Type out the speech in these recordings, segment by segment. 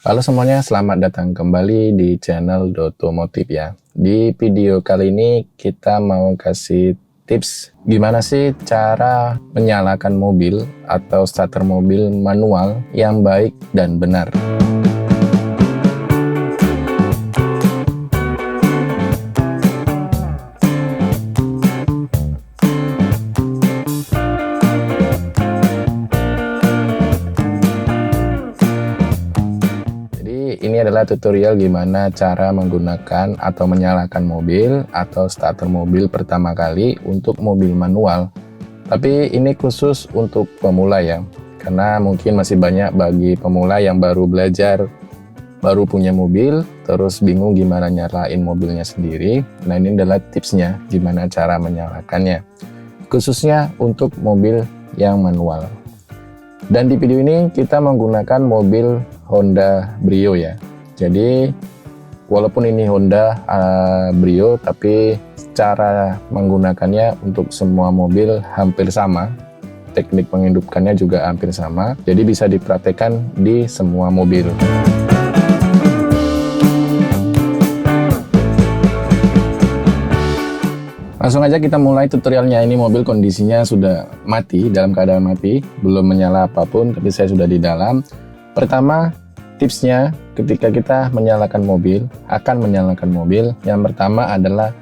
Halo semuanya, selamat datang kembali di channel Dotomotif ya. Di video kali ini kita mau kasih tips gimana sih cara menyalakan mobil atau starter mobil manual yang baik dan benar. Ini adalah tutorial gimana cara menggunakan atau menyalakan mobil atau starter mobil pertama kali untuk mobil manual. Tapi ini khusus untuk pemula ya, karena mungkin masih banyak bagi pemula yang baru belajar, baru punya mobil, terus bingung gimana nyalain mobilnya sendiri. Nah, ini adalah tipsnya gimana cara menyalakannya, khususnya untuk mobil yang manual. Dan di video ini kita menggunakan mobil Honda Brio ya. Jadi walaupun ini Honda Brio, tapi cara menggunakannya untuk semua mobil hampir sama. Teknik menghidupkannya juga hampir sama. Jadi bisa dipraktekkan di semua mobil. Langsung aja kita mulai tutorialnya. Ini mobil kondisinya sudah mati, dalam keadaan mati, belum menyala apapun, tapi saya sudah di dalam. Pertama, tipsnya ketika kita menyalakan mobil, yang pertama adalah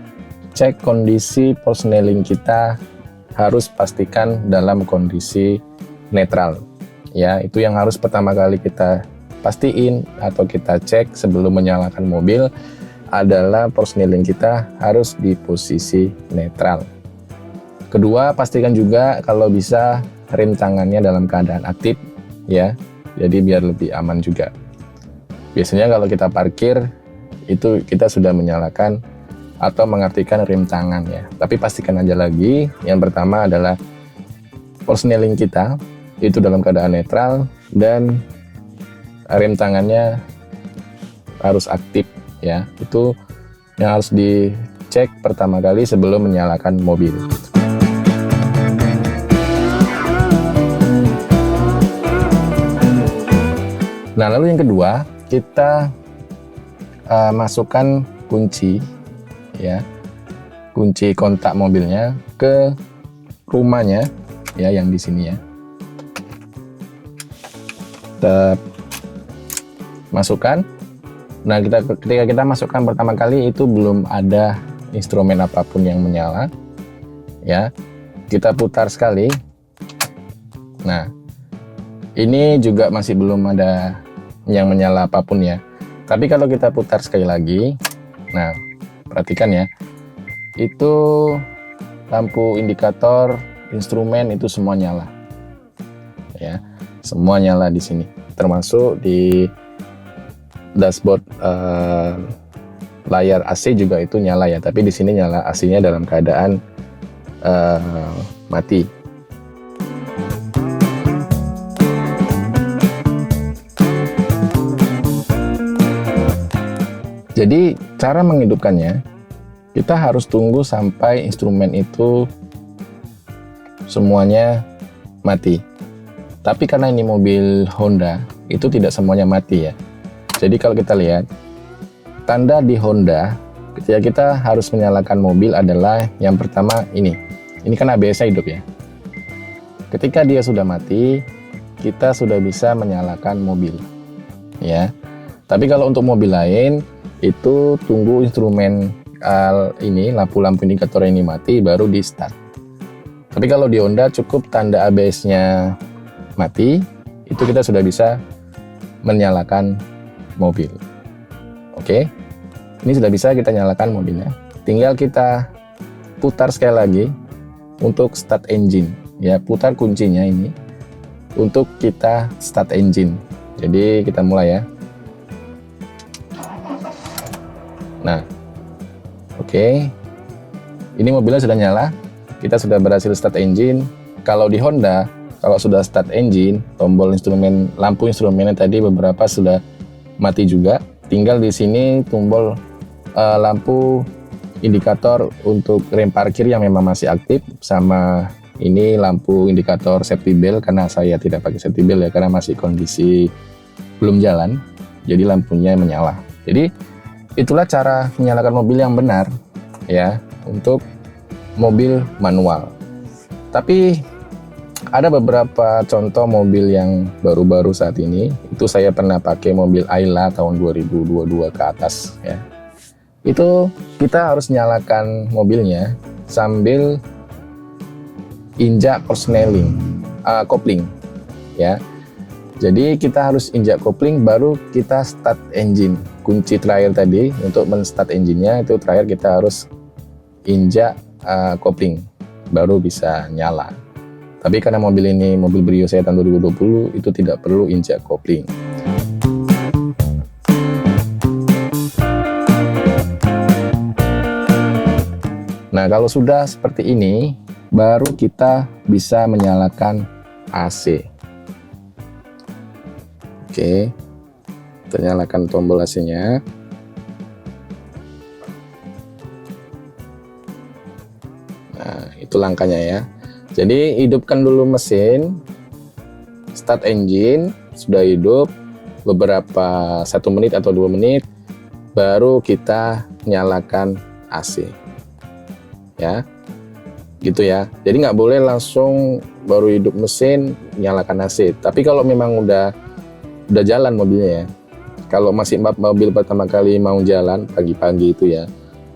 cek kondisi persneling kita, harus pastikan dalam kondisi netral. Ya, itu yang harus pertama kali kita pastiin atau kita cek sebelum menyalakan mobil, adalah persneling kita harus di posisi netral. Kedua, pastikan juga kalau bisa rem tangannya dalam keadaan aktif ya, jadi biar lebih aman juga. Biasanya kalau kita parkir itu kita sudah menyalakan atau mengaktifkan rem tangan ya, tapi pastikan aja lagi yang pertama adalah persneling kita itu dalam keadaan netral dan rem tangannya harus aktif ya. Itu yang harus dicek pertama kali sebelum menyalakan mobil. Nah, lalu yang kedua, kita masukkan kunci ya, kunci kontak mobilnya ke rumahnya ya, yang di sini ya. Kita masukkan. Nah, ketika kita masukkan pertama kali itu belum ada instrumen apapun yang menyala ya. Kita putar sekali. Nah, ini juga masih belum ada yang menyala apapun ya. Tapi kalau kita putar sekali lagi, nah perhatikan ya, itu lampu indikator instrumen itu semua nyala ya, semua nyala di sini, termasuk di dashboard layar AC juga itu nyala ya, tapi di sini nyala AC-nya dalam keadaan mati. Jadi cara menghidupkannya, kita harus tunggu sampai instrumen itu semuanya mati. Tapi karena ini mobil Honda, itu tidak semuanya mati ya. Jadi kalau kita lihat, tanda di Honda ketika kita harus menyalakan mobil adalah yang pertama ini kan ABS-nya hidup ya. Ketika dia sudah mati, kita sudah bisa menyalakan mobil ya. Tapi kalau untuk mobil lain, itu tunggu instrumen ini, lampu-lampu indikator ini mati baru di start. Tapi kalau di Honda cukup tanda ABS-nya mati, itu kita sudah bisa menyalakan mobil. Oke, ini sudah bisa kita nyalakan mobilnya. Tinggal kita putar sekali lagi untuk start engine ya, putar kuncinya ini untuk kita start engine. Jadi kita mulai ya. Nah, oke, ini mobilnya sudah nyala, kita sudah berhasil start engine. Kalau di Honda, kalau sudah start engine, tombol instrumen, lampu instrumennya tadi beberapa sudah mati juga. Tinggal di sini tombol lampu indikator untuk rem parkir yang memang masih aktif, sama ini lampu indikator safety belt, karena saya tidak pakai safety belt ya, karena masih kondisi belum jalan. jadi lampunya menyala. Jadi itulah cara menyalakan mobil yang benar ya untuk mobil manual. Tapi ada beberapa contoh mobil yang baru-baru saat ini. Itu saya pernah pakai mobil Ayla tahun 2022 ke atas ya. Itu kita harus nyalakan mobilnya sambil injak kopling ya. Jadi kita harus injak kopling baru kita start engine. Kunci terakhir tadi untuk men-start engine-nya itu terakhir kita harus injak kopling baru bisa nyala. Tapi karena mobil ini mobil Brio saya tahun 2020 itu tidak perlu injak kopling. Nah, kalau sudah seperti ini baru kita bisa menyalakan AC. Oke, kita nyalakan tombol AC-nya. Nah, itu langkahnya ya. Jadi hidupkan dulu mesin, start engine, sudah hidup beberapa 1 menit atau 2 menit, baru kita nyalakan AC. Ya, gitu ya. Jadi nggak boleh langsung baru hidup mesin nyalakan AC. Tapi kalau memang udah jalan mobilnya ya, kalau masih mobil pertama kali mau jalan pagi-pagi itu ya,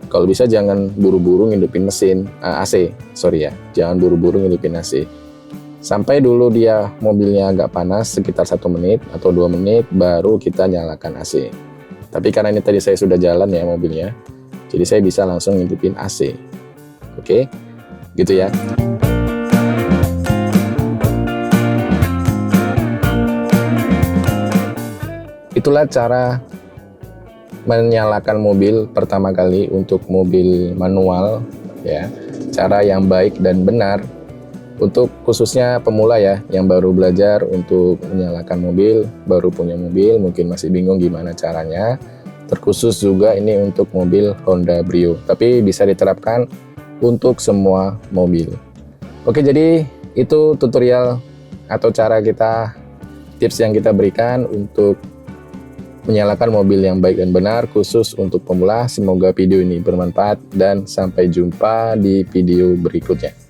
kalau bisa jangan buru-buru ngidupin mesin AC, sorry ya, jangan buru-buru ngidupin AC. Sampai dulu dia mobilnya agak panas sekitar 1 menit atau 2 menit baru kita nyalakan AC. Tapi karena ini tadi saya sudah jalan ya mobilnya, jadi saya bisa langsung ngidupin AC. Oke, gitu ya. Itulah cara menyalakan mobil pertama kali untuk mobil manual ya. Cara yang baik dan benar untuk khususnya pemula ya, yang baru belajar untuk menyalakan mobil, baru punya mobil, mungkin masih bingung gimana caranya. Terkhusus juga ini untuk mobil Honda Brio, tapi bisa diterapkan untuk semua mobil. Oke, jadi itu tutorial atau cara kita, tips yang kita berikan untuk menyalakan mobil yang baik dan benar khusus untuk pemula. Semoga video ini bermanfaat dan sampai jumpa di video berikutnya.